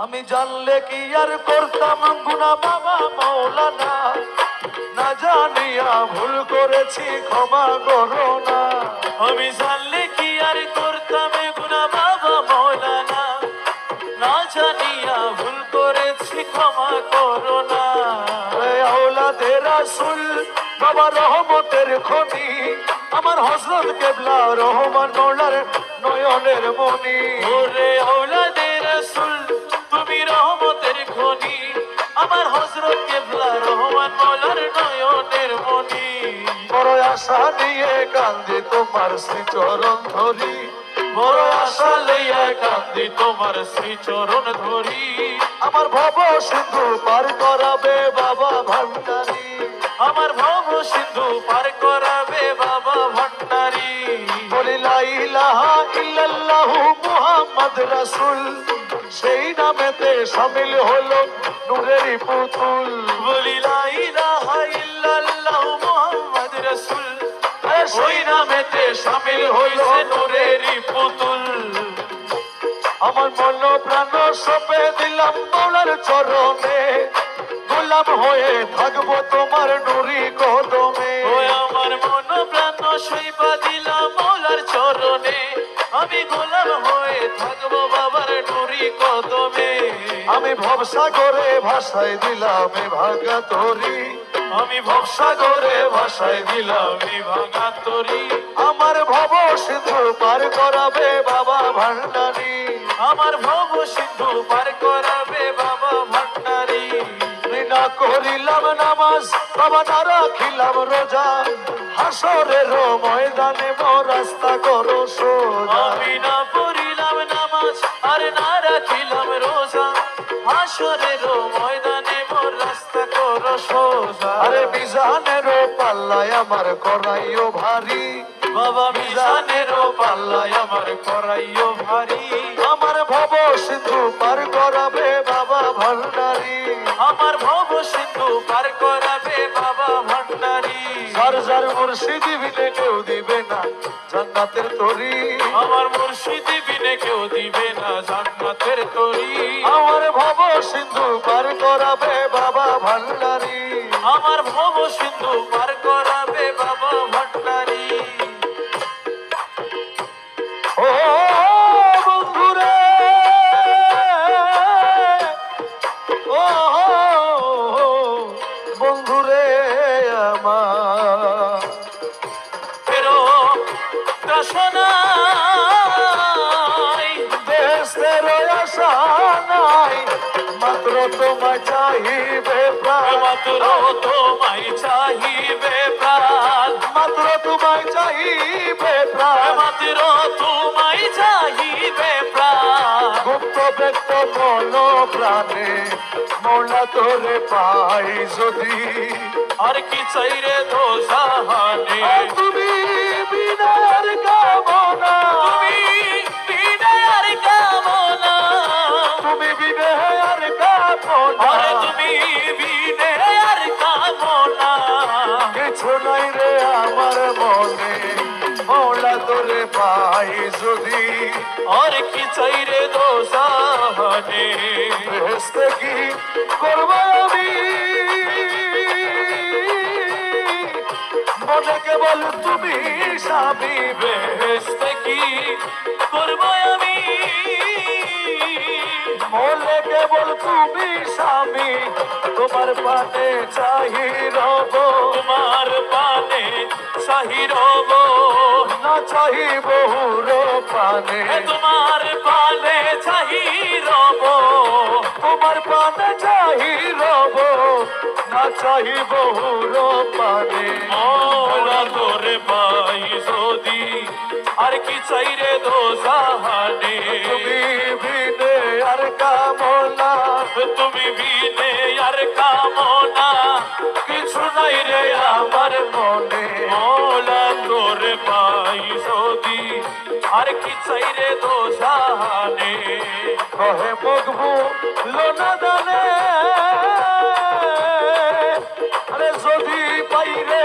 আমি জানলে কি আর করতাম গুনা বাবা মাওলানা, না জানিয়া ভুল করেছি ক্ষমা করো না। আমি জানলে কি আর করতাম গুনা বাবা মাওলানা, না জানিয়া ভুল করেছি ক্ষমা করো না। আওলাদে রাসূল বাবা রহমতের খনি, আমার হযরত কেবলা রহমান মওলার নয়নের মনি। ওরে আওলাদে রাসূল তুমি রহমতের খনি, আমার হযরত কেবলা রহমান মওলার নয়নের মনি। বড় আশা নিয়ে কান্দি তোমার শ্রীচরণ ধরি, বড় আশা লইয়া কান্দি তোমার শ্রীচরণ ধরি। আমার ভব সিন্ধু পার করাবে বাবা ভান্ডারী, আমার ভব সিন্ধু পার করাবে বাবা ভান্ডারী। বলি লা ইলাহা ইল্লাল্লাহু মুহাম্মদ রাসূল, সেই নামেতে শামিল হলো নূরেরই পুতুল। বলি লা ইলাহা ইল্লাল্লাহু মুহাম্মদ রাসূল, ওই নামেতে শামিল হইছে নূরেরই পুতুল। আমার মন প্রাণ সঁপে দিলাম মওলার চরণে, গোলাম হয়ে থাকবো তোমার নুরি কদমে। ওই আমার মন প্রাণ সইবা দিলাম মওলার চরণে, আমি গোলাম হয়ে থাকবো বাবার নুরি কদমে। আমি ভবসাগরে ভাসায় দিলাম এ ভাঙা তরি, আমি ভবসাগরে ভাসায় দিলাম এই ভাঙা তরি। আমার ভব সিন্ধু পার করাবে বাবা ভান্ডারী, আমার ভব সিন্ধু পার করাবে বাবা ভান্ডারী। না করিলাম নামাজ বাবা, না রাখিলাম রোজা, হাসরের ময়দানে মোর রাস্তা করো সোজা। আমি না পড়িলাম নামাজ আর না রাখিলাম রোজা, হাসরের ময়দানে মোর রাস্তা করো সোজা। আরে মিজানের পাল্লায় আমার করাইও ভারী, বাবা মিজানেরও পাল্লায় আমার করাইও ভারী। আমার ভব সিন্ধু পার করাবে বাবা ভান্ডারী, আমার ভব সিন্ধু পার করাবে বাবা ভান্ডারী। যার যার মুর্শিদি বিনে কেউ দিবে না জান্নাতের তরি, আমার মুর্শিদি বিনে কেউ দিবে না জান্নাতের তরি। আমার ভব সিন্ধু পার করাবে বাবা ভান্ডারী, আমার ভব সিন্ধু পার করাবে বাবা ভান্ডারী। ও বন্ধুরে, ও বন্ধুরে আমার, ফেরো ত্রাসনাই দেশের আশা নাই, মাত্র তোমায় চাহিবে প্রাণ, মাত্র তোমায় চাহিবে প্রাণ, মাত্র তোমায় চাহিবে প্রাণ। মাত্র তোমায় চাহিবে প্রাণ। গুপ্ত ব্যক্ত মন প্রাণে মৌলা তোরে পাই যদি, আর কি চাইরে দো জাহানে, তুমি বিনার কামনা, তুমি বিনয়ের কামনা, তুমি বিনয়ের কামনা, আরে তুমি বিনয়ের কামনা। কিছু নাই রে আমার মনে মৌলা তোরে পাই যদি, আর কি চাইরে দো জাহানে, বেহেশতে কি করব আমি, মনে কেবল তুমি স্বামী। বেহেশতে কি করবো আমি, মনে কেবল তুমি স্বামী, তোমার পানে চাহি রব, তোমার পানে চাহি রব, না চাহি বহুর পানে, তোমার পানে চাহি রব, তোমার পানে চাহি রব, না চাহি বহুর পানে। মওলা তোরে পাই যদি, আর কি চাইরে দো জাহানে, তুমি বিনে আর কামনা, তুমি বিনে আর কামনা, কিছু নাই রে আমার মনে। মওলা তোরে পাই যদি, আর কি চাইরে দো জাহানে। কহে মগবু লোনা দানে, আরে যদি পাইরে